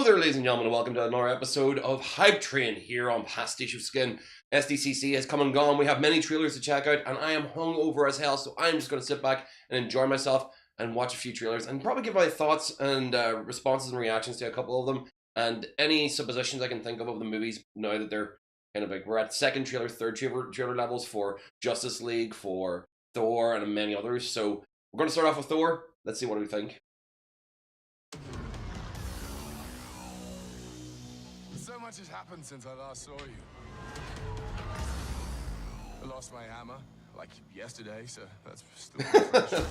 Hello there, ladies and gentlemen, and welcome to another episode of Hype Train here on PasticheofSkin. SDCC has come and gone. We have many trailers to check out, and I am hungover as hell, so I'm just going to sit back and enjoy myself and watch a few trailers and probably give my thoughts and responses and reactions to a couple of them, and any suppositions I can think of the movies now that they're kind of like, we're at second trailer, third trailer levels for Justice League, for Thor, and many others. So we're going to start off with Thor. Let's see what we think. So much has happened since I last saw you. I lost my hammer, like yesterday, so that's still fresh. This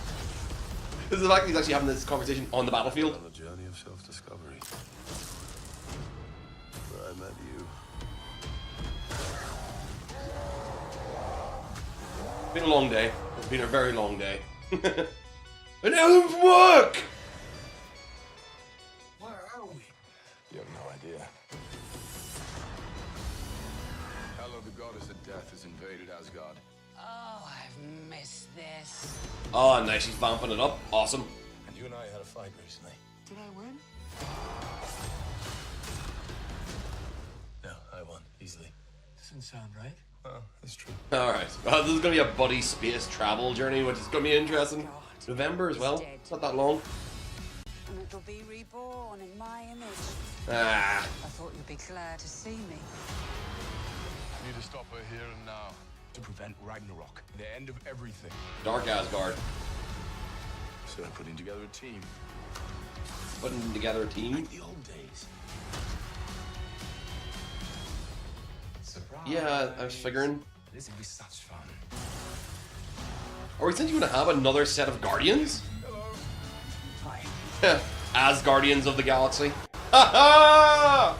is the fact he's actually having this conversation on the battlefield. On the journey of self-discovery, where I met you. It's been a long day. It's been a very long day. And now from work! Where are we? You have no idea. Hela, the goddess of death, has invaded Asgard. Oh, I've missed this. Oh, nice. She's vamping it up. Awesome. And you and I had a fight recently. Did I win? No, I won, easily. Doesn't sound right. Well, it's true. Alright. Well, this is going to be a buddy space travel journey, which is going to be interesting. November as well. It's not that long. And it'll be reborn in my image. Ah. I thought you'd be glad to see me. I need to stop her here and now. To prevent Ragnarok, the end of everything. Dark Asgard. So I'm putting together a team. Putting together a team. Like the old days. Surprise. Yeah, I was figuring. This would be such fun. Are we thinking we're going to have another set of Guardians? Hello. Hi. As Guardians of the Galaxy. Ha ha!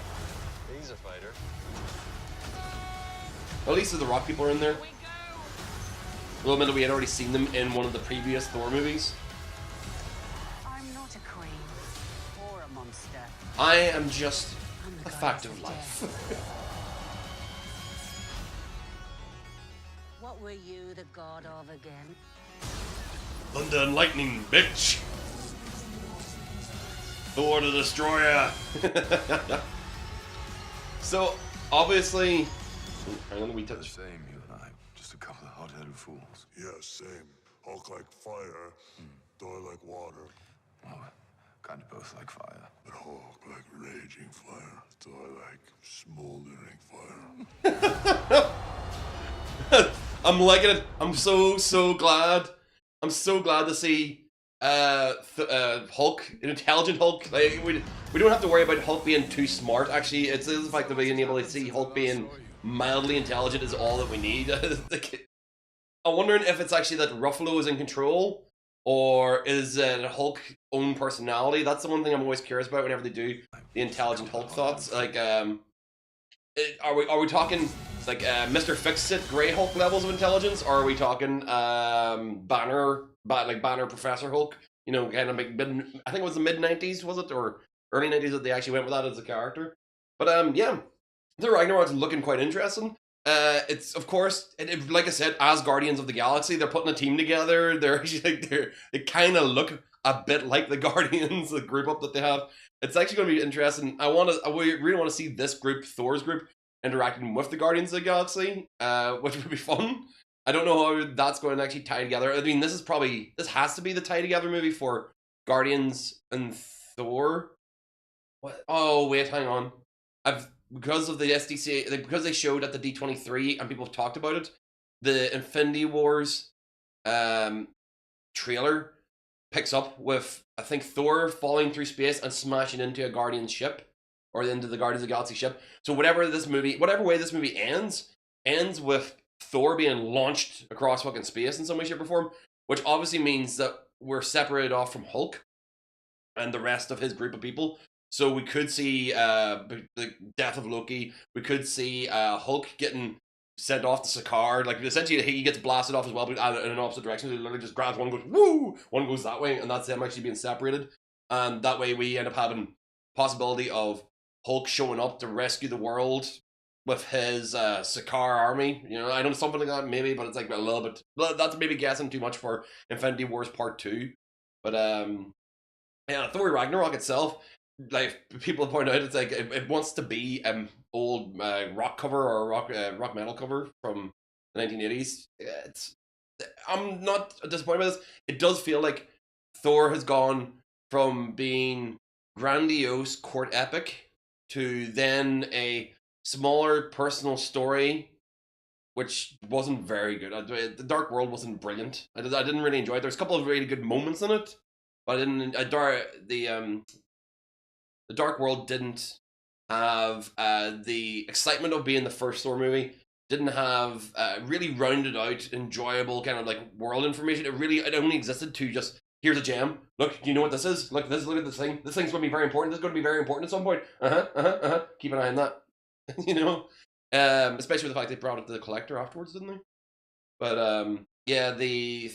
He's a fighter. At least the Rock people are in there. We'll admit that we had already seen them in one of the previous Thor movies. I'm not a queen or a monster. I am just I'm the a fact goddess of life. death. What were you the god of again? Thunder and lightning, bitch! Thor the Destroyer! So, obviously... Hang on, we took The same, you and I. Just a couple of hot-headed fools. Yeah, same. Hulk like fire, Thor like water, Well, kind of both like fire. but Hulk like raging fire, Thor like smoldering fire. I'm liking it. I'm so glad. I'm so glad to see Hulk, an intelligent Hulk. Like we don't have to worry about Hulk being too smart. Actually, it's the fact of being able to see Hulk being mildly intelligent is all that we need. I'm wondering if it's actually that Ruffalo is in control, or is it Hulk's own personality? That's the one thing I'm always curious about whenever they do the intelligent Hulk thoughts. Like, are we talking like Mr. Fix-It Grey Hulk levels of intelligence, or are we talking Banner Professor Hulk? You know, kind of like I think it was the mid-90s, was it, or early 90s that they actually went with that as a character. But yeah, Thor Ragnarok's looking quite interesting. It's of course, like I said, as Guardians of the Galaxy, they're putting a team together. They're actually like they kind of look a bit like the Guardians, the group up that they have. It's actually going to be interesting. I really want to see this group, Thor's group, interacting with the Guardians of the Galaxy, which would be fun. I don't know how that's going to actually tie together. I mean, this has to be the tie together movie for Guardians and Thor. What? Oh wait, hang on. Because of the SDCC, because they showed at the D23 and people have talked about it, the Infinity Wars trailer picks up with, I think, Thor falling through space and smashing into a Guardian ship, or into the Guardians of the Galaxy ship. So whatever way this movie ends with Thor being launched across fucking space in some way, shape, or form, which obviously means that we're separated off from Hulk and the rest of his group of people. So we could see the death of Loki. We could see Hulk getting sent off to Sakaar. Like, essentially, he gets blasted off as well, but in an opposite direction. He literally just grabs one, goes, woo! One goes that way, and that's them actually being separated. And that way we end up having possibility of Hulk showing up to rescue the world with his Sakaar army. You know, I know something like that, maybe, but it's like a little bit... That's maybe guessing too much for Infinity Wars Part 2. But, yeah, Thor Ragnarok itself... like people point out, it's like it wants to be old rock cover or rock metal cover from the 1980s. It's I'm not disappointed by this. It does feel like Thor has gone from being grandiose court epic to then a smaller personal story, which wasn't very good. The Dark World wasn't brilliant. I didn't really enjoy it. There's a couple of really good moments in it, but I didn't. The Dark World didn't have the excitement of being the first Thor movie. Didn't have really rounded out, enjoyable kind of like world information. It only existed to just here's a gem. Look, do you know what this is? Look at this thing. This thing's going to be very important. This is going to be very important at some point. Keep an eye on that. You know, especially with the fact they brought it to the collector afterwards, didn't they? But yeah, the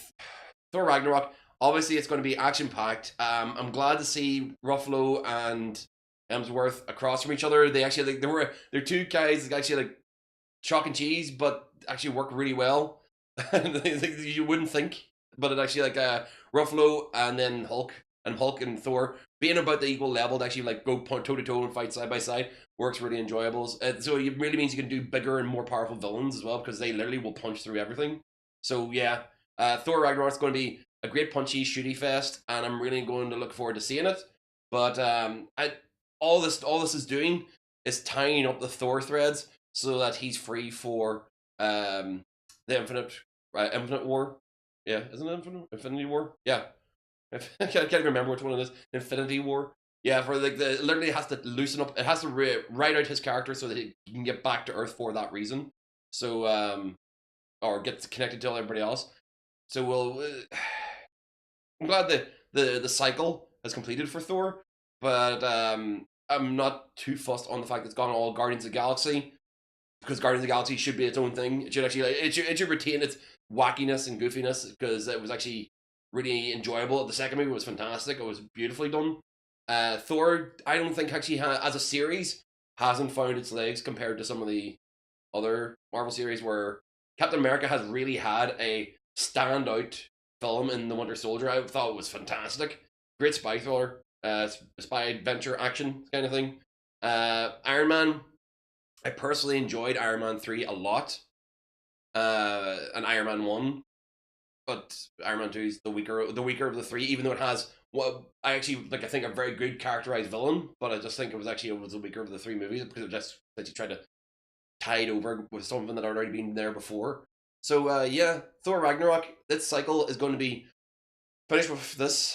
Thor Ragnarok. Obviously, it's going to be action packed. I'm glad to see Ruffalo and Hemsworth across from each other. They actually they're two guys that actually like chalk and cheese, but actually work really well. You wouldn't think, but it actually like Ruffalo and then Hulk and Thor being about the equal level to actually like go toe to toe and fight side by side works really enjoyable. So it really means you can do bigger and more powerful villains as well because they literally will punch through everything. So yeah, Thor Ragnarok's going to be a great punchy shooty fest, and I'm really going to look forward to seeing it. But all this is doing is tying up the Thor threads so that he's free for the Infinite War. Yeah, isn't it Infinity War? Yeah, I can't remember which one it is. Infinity War. Yeah, for like the literally has to loosen up. It has to write out his character so that he can get back to Earth for that reason. So or get connected to everybody else. So we'll. I'm glad that the cycle has completed for Thor, but I'm not too fussed on the fact that it's gone all Guardians of the Galaxy, because Guardians of the Galaxy should be its own thing. It should actually it should retain its wackiness and goofiness because it was actually really enjoyable. The second movie was fantastic. It was beautifully done. Thor, I don't think actually as a series hasn't found its legs compared to some of the other Marvel series where Captain America has really had a standout film in The Winter Soldier. I thought it was fantastic. Great spy thriller, spy adventure action kind of thing. Iron Man, I personally enjoyed Iron Man 3 a lot. And Iron Man 1. But Iron Man 2 is the weaker of the three, even though it has what I actually like. I think a very good characterized villain, but I just think it was the weaker of the three movies because it just that you tried to tie it over with something that had already been there before. So yeah, Thor Ragnarok. This cycle is going to be finished with this.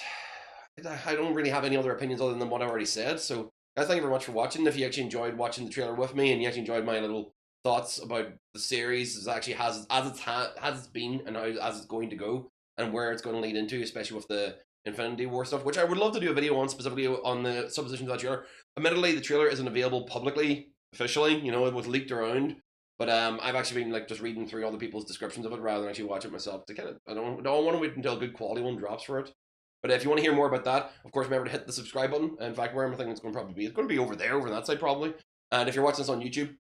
I don't really have any other opinions other than what I already said. So guys, thank you very much for watching. If you actually enjoyed watching the trailer with me and you actually enjoyed my little thoughts about the series as actually as it's been and as it's going to go and where it's going to lead into, especially with the Infinity War stuff, which I would love to do a video on specifically on the suppositions of that trailer. Admittedly, the trailer isn't available publicly, officially. You know, it was leaked around, but I've actually been like just reading through other people's descriptions of it rather than actually watch it myself. To kind of, I don't want to wait until a good quality one drops for it. But if you want to hear more about that, of course, remember to hit the subscribe button. In fact, where I'm thinking it's going to be over there, over on that side probably. And if you're watching this on YouTube,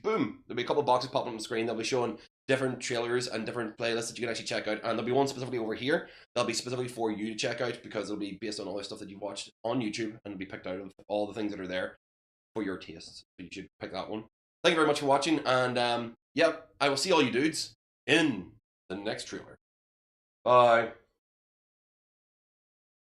boom, there'll be a couple of boxes popping on the screen. They'll be showing different trailers and different playlists that you can actually check out. And there'll be one specifically over here that'll be specifically for you to check out because it'll be based on all the stuff that you've watched on YouTube and it'll be picked out of all the things that are there for your tastes. So you should pick that one. Thank you very much for watching. And yeah, I will see all you dudes in the next trailer. Bye.